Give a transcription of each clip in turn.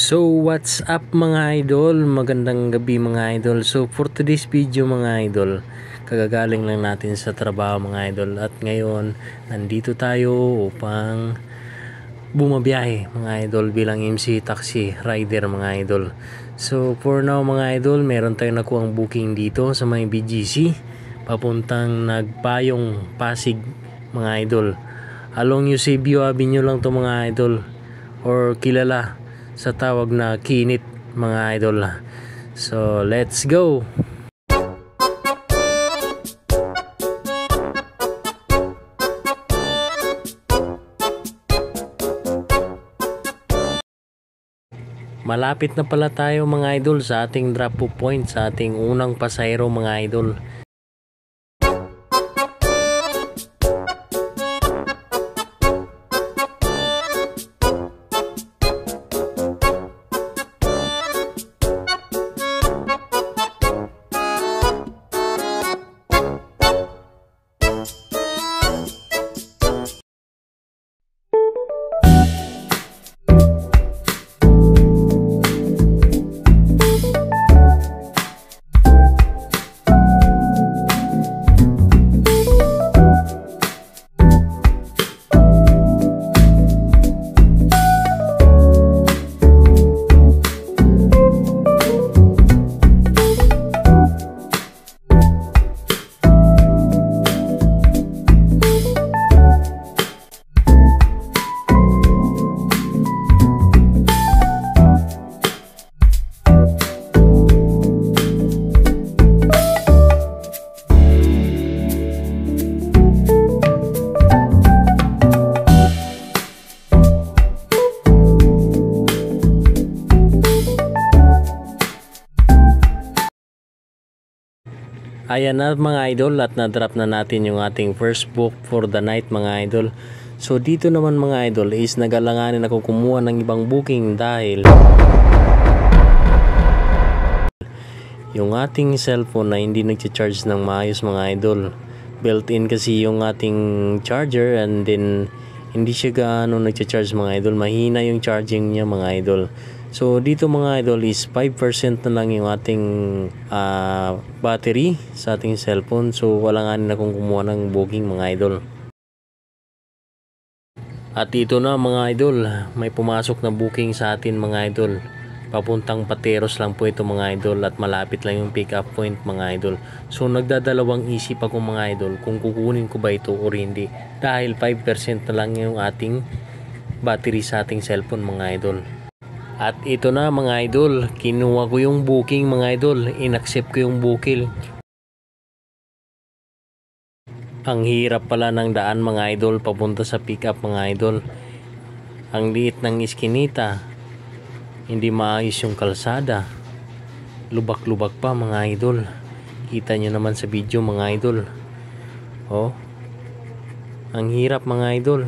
So what's up mga idol, magandang gabi mga idol. So for today's video mga idol, kagagaling lang natin sa trabaho mga idol, at ngayon nandito tayo upang bumabiyahe mga idol bilang MC taxi rider mga idol. So for now mga idol, meron tayong nakuhang booking dito sa may BGC papuntang Nagpayong, Pasig mga idol. Along Eusebio Avenue lang to mga idol, or kilala sa tawag na Kinit mga idol. So let's go. Malapit na pala tayo mga idol sa ating drop off point, sa ating unang pasahero mga idol. Ayan na mga idol, at na-drop na natin yung ating first book for the night mga idol. So dito naman mga idol is nagalanganin ako kumuha ng ibang booking dahil yung ating cellphone na hindi nagcha-charge ng maayos mga idol. Built-in kasi yung ating charger, and then hindi siya gaano nagcha-charge mga idol. Mahina yung charging niya mga idol. So dito mga idol is 5% na lang yung ating battery sa ating cellphone. So wala nga na akong kumuha ng booking mga idol. At ito na mga idol, may pumasok na booking sa atin mga idol. Papuntang Pateros lang po ito mga idol, at malapit lang yung pick up point mga idol. So nagdadalawang isip ako mga idol kung kukunin ko ba ito or hindi, dahil 5% na lang yung ating battery sa ating cellphone mga idol. At ito na mga idol, kinuha ko yung booking mga idol, inaccept ko yung booking. Ang hirap pala ng daan mga idol papunta sa pick up mga idol. Ang liit ng iskinita, hindi maayos yung kalsada, lubak-lubak pa mga idol. Kita nyo naman sa video mga idol. Oh, ang hirap mga idol.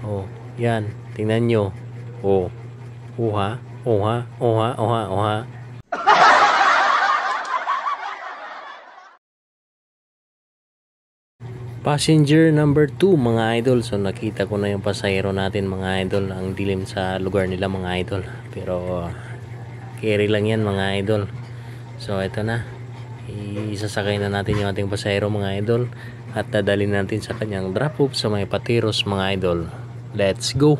Oh, yan, tingnan nyo. Oh, oha, oha, oha, oha, oha. Passenger number 2 mga idol. So nakita ko na yung pasahero natin mga idol. Ang dilim sa lugar nila mga idol, pero carry lang yan mga idol. So ito na, isasakay na natin yung ating pasahero mga idol, at dadalhin natin sa kanyang drop off sa may Pateros mga idol. Let's go.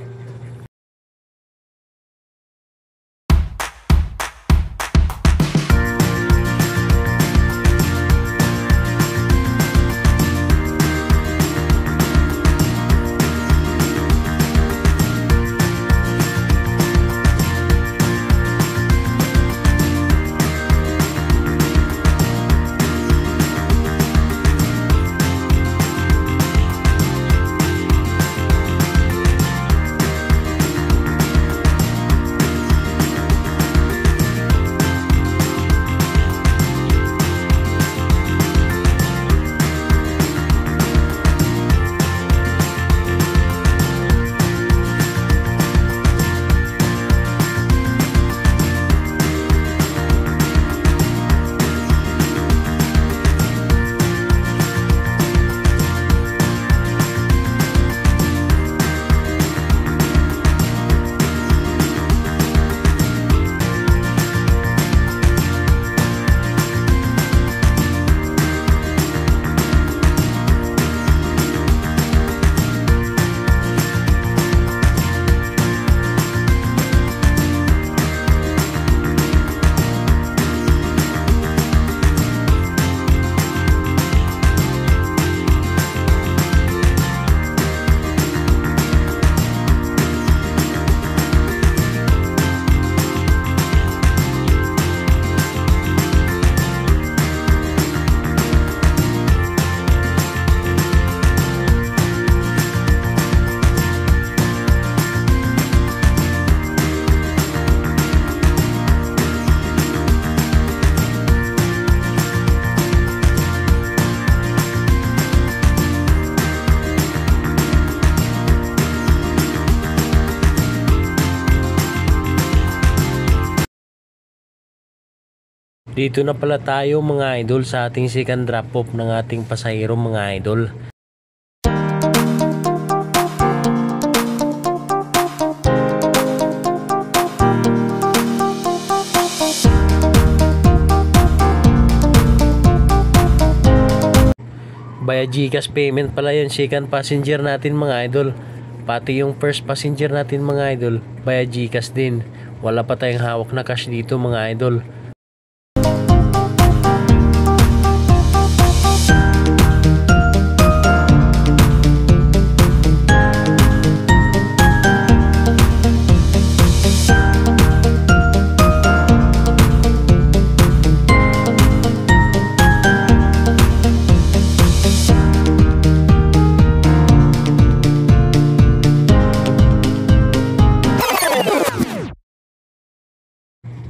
Dito na pala tayo mga idol sa ating second drop off ng ating pasahero mga idol. Via GCash payment pala yung second passenger natin mga idol. Pati yung first passenger natin mga idol via GCash din. Wala pa tayong hawak na cash dito mga idol.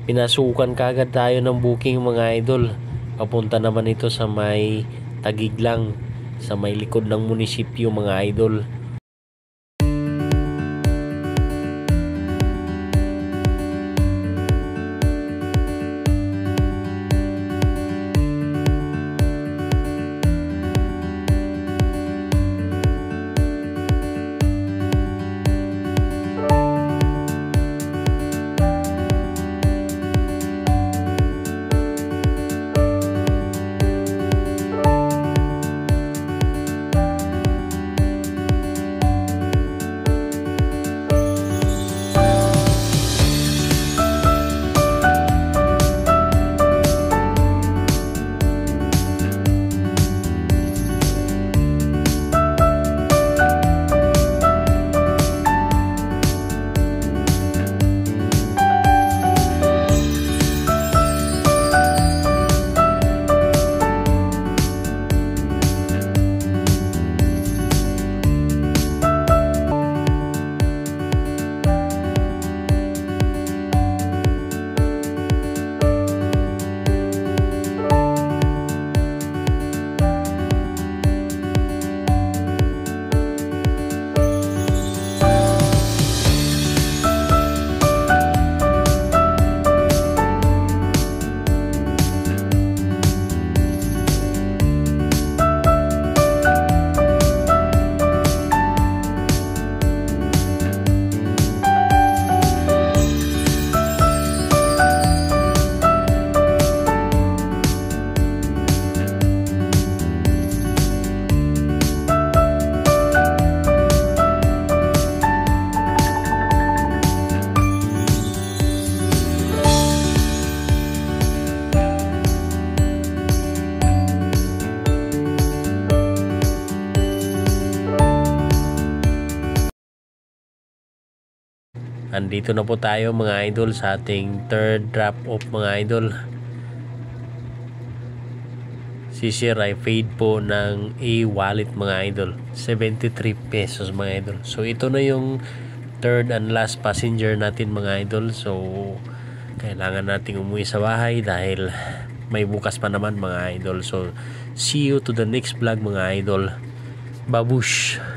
Pinasukan kagad tayo ng booking mga idol. Papunta naman ito sa may Taguig lang, sa may likod ng munisipyo mga idol. Andito na po tayo mga idol sa ating third drop off mga idol. Si Sir ay paid po ng e-wallet mga idol, 73 pesos mga idol. So ito na yung third and last passenger natin mga idol. So kailangan nating umuwi sa bahay dahil may bukas pa naman mga idol. So see you to the next vlog mga idol. Babush!